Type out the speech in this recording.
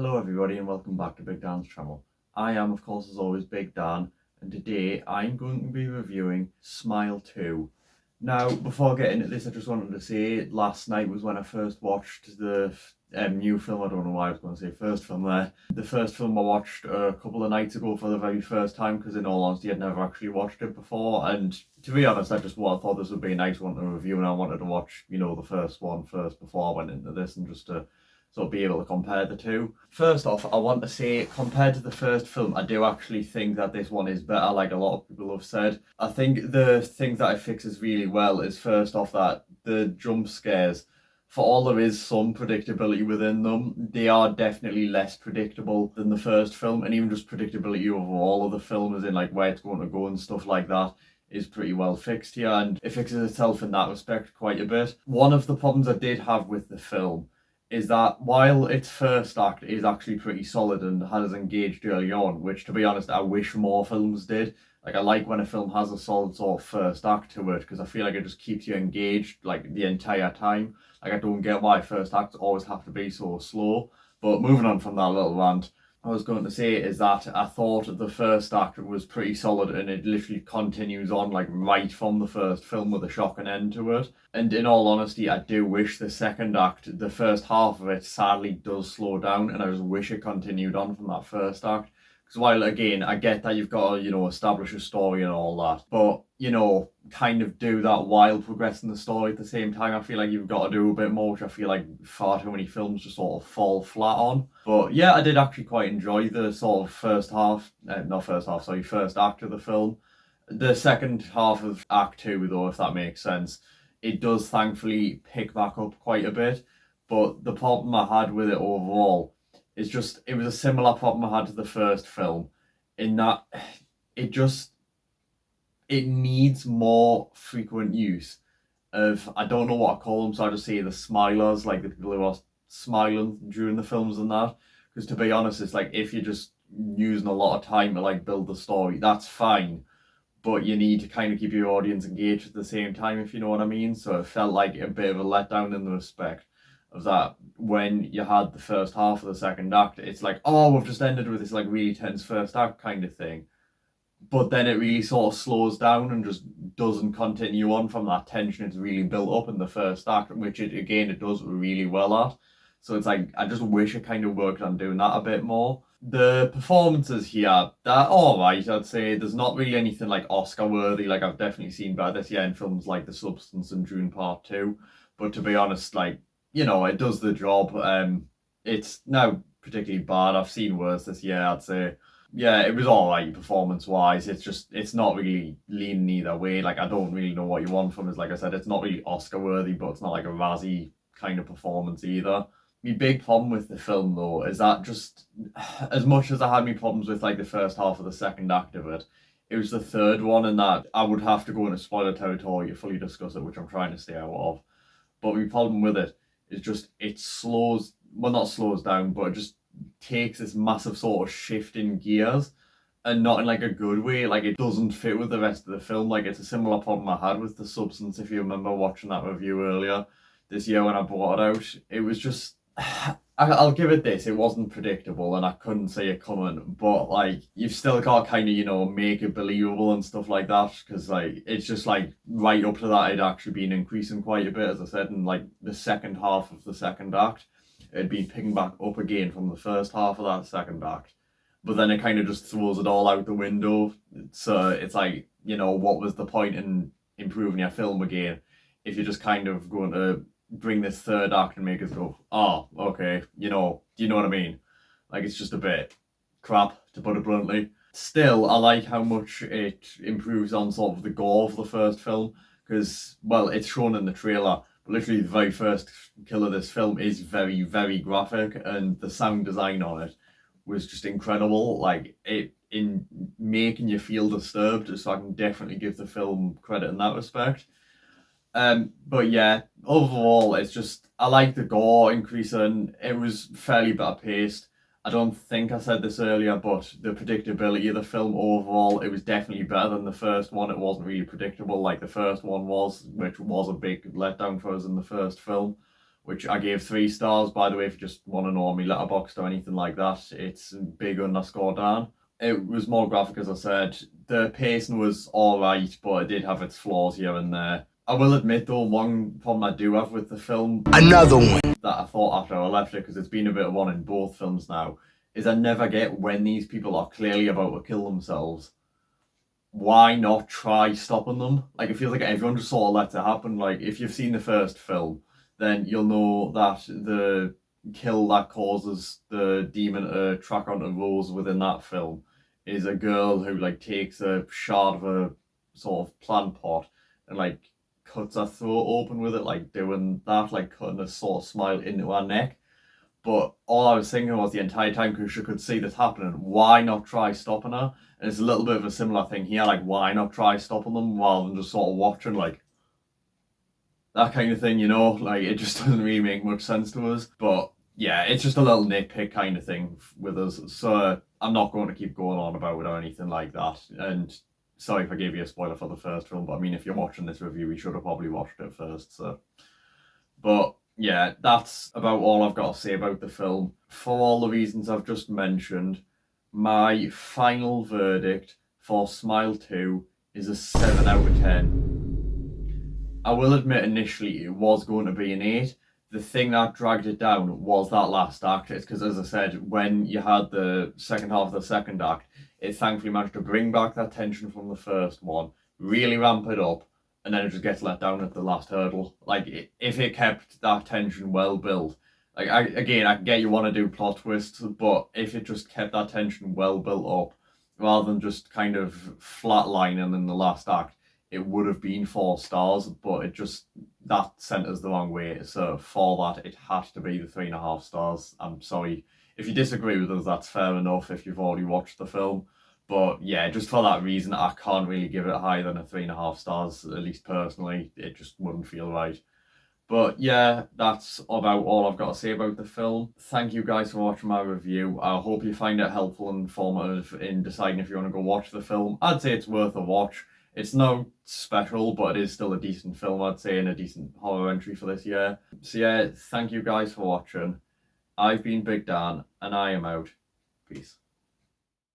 Hello everybody and welcome back to Big Dan's channel. I am of course as always Big Dan, and today I'm going to be reviewing Smile 2. Now before getting into this, I just wanted to say last night was when I first watched the new film. I don't know why I was going to say first film there. The first film I watched a couple of nights ago for the very first time, because in all honesty I'd never actually watched it before, and to be honest I thought this would be a nice one to review, and I wanted to watch the first one first before I went into this, and just to sort of be able to compare the two. First off, I want to say, compared to the first film, I do actually think that this one is better, like a lot of people have said. I think the thing that it fixes really well is, first off, that the jump scares, for all there is some predictability within them, they are definitely less predictable than the first film, and even just predictability overall of the film, as in like where it's going to go and stuff like that, is pretty well fixed here, and it fixes itself in that respect quite a bit. One of the problems I did have with the film is that while its first act is actually pretty solid and has engaged early on, which to be honest I wish more films did. Like, I like when a film has a solid sort of first act to it, because I feel like it just keeps you engaged like the entire time. Like, I don't get why first acts always have to be so slow. But moving on from that little rant, I was going to say is that I thought the first act was pretty solid, and it literally continues on like right from the first film with a shocking end to it. And in all honesty, I do wish the second act, the first half of it, sadly does slow down, and I just wish it continued on from that first act. Because while again, I get that you've got to, establish a story and all that, but, kind of do that while progressing the story at the same time. I feel like you've got to do a bit more, which I feel like far too many films just sort of fall flat on. But yeah, I did actually quite enjoy the sort of first act of the film. The second half of Act 2, though, if that makes sense, it does thankfully pick back up quite a bit. But the problem I had with it overall is just, it was a similar problem I had to the first film, in that it just, it needs more frequent use of, I don't know what I call them, so I just say the smilers, like the people who are smiling during the films and that. Because to be honest, it's like, if you're just using a lot of time to like build the story, that's fine, but you need to kind of keep your audience engaged at the same time, if you know what I mean. So it felt like a bit of a letdown in the respect of that when you had the first half of the second act, it's like, oh, we've just ended with this like really tense first act kind of thing. But then it really sort of slows down and just doesn't continue on from that tension it's really built up in the first act, which it does really well at. So it's like, I just wish it kind of worked on doing that a bit more. The performances here, they're alright, I'd say. There's not really anything like Oscar worthy. Like, I've definitely seen better this year in films like The Substance and Dune Part 2. But to be honest, like, it does the job. It's now particularly bad. I've seen worse this year, I'd say. Yeah, it was alright performance wise. It's not really leaning either way. Like, I don't really know what you want from it. Like I said, it's not really Oscar worthy, but it's not like a Razzie kind of performance either. My big problem with the film though is that, just as much as I had my problems with like the first half of the second act of it, it was the third one, and that I would have to go into spoiler territory to fully discuss it, which I'm trying to stay out of. But my problem with it is just, it slows, well, not slows down, but it just takes this massive sort of shift in gears, and not in like a good way. Like, it doesn't fit with the rest of the film. Like, it's a similar problem I had with The Substance, if you remember watching that review earlier this year when I brought it out. It was just, I'll give it this, it wasn't predictable and I couldn't see it coming, but like, you've still got to kind of, make it believable and stuff like that, because like, it's just like right up to that, it'd actually been increasing quite a bit, as I said, in like the second half of the second act. It'd been picking back up again from the first half of that second act. But then it kind of just throws it all out the window. So it's like, what was the point in improving your film again if you're just kind of going to bring this third act and make us go, oh, okay, do you know what I mean? Like, it's just a bit crap, to put it bluntly. Still, I like how much it improves on sort of the gore of the first film, because, well, it's shown in the trailer, but literally the very first kill of this film is very, very graphic, and the sound design on it was just incredible. Like, it in making you feel disturbed, so I can definitely give the film credit in that respect. But yeah, overall, it's just, I like the gore increasing. It was fairly better paced. I don't think I said this earlier, but the predictability of the film overall, it was definitely better than the first one. It wasn't really predictable like the first one was, which was a big letdown for us in the first film. which I gave 3 stars, by the way, if you just want to know me letterboxd or anything like that. It's big_Dan. It was more graphic, as I said. The pacing was alright, but it did have its flaws here and there. I will admit though, one problem I do have with the film, another one, that I thought after I left it, because it's been a bit of one in both films now, is I never get when these people are clearly about to kill themselves. Why not try stopping them? Like, it feels like everyone just sort of lets it happen. Like, if you've seen the first film, then you'll know that the kill that causes the demon to track onto Rose within that film is a girl who like takes a shard of a sort of plant pot and like cuts her throat open with it, like doing that, like cutting a sort of smile into her neck. But all I was thinking was the entire time, because she could see this happening, why not try stopping her? And it's a little bit of a similar thing here, like why not try stopping them rather than just sort of watching, like that kind of thing, you know? Like, it just doesn't really make much sense to us. But yeah, it's just a little nitpick kind of thing with us. So I'm not going to keep going on about it or anything like that. And sorry if I gave you a spoiler for the first film, but I mean, if you're watching this review, you should have probably watched it first. So, but yeah, that's about all I've got to say about the film. For all the reasons I've just mentioned, my final verdict for Smile 2 is a 7 out of 10. I will admit initially it was going to be an 8. The thing that dragged it down was that last act. It's because, as I said, when you had the second half of the second act, it thankfully managed to bring back that tension from the first one, really ramp it up, and then it just gets let down at the last hurdle. Like, if it kept that tension well built, like, I can get you want to do plot twists, but if it just kept that tension well built up, rather than just kind of flatlining in the last act, it would have been 4 stars, but it just, that sent us the wrong way. So for that, it had to be the 3.5 stars. I'm sorry. If you disagree with us, that's fair enough if you've already watched the film. But yeah, just for that reason, I can't really give it higher than a 3.5 stars, at least personally. It just wouldn't feel right. But yeah, that's about all I've got to say about the film. Thank you guys for watching my review. I hope you find it helpful and informative in deciding if you want to go watch the film. I'd say it's worth a watch. It's no special, but it is still a decent film, I'd say, and a decent horror entry for this year. So yeah, thank you guys for watching. I've been Big Dan, and I am out. Peace.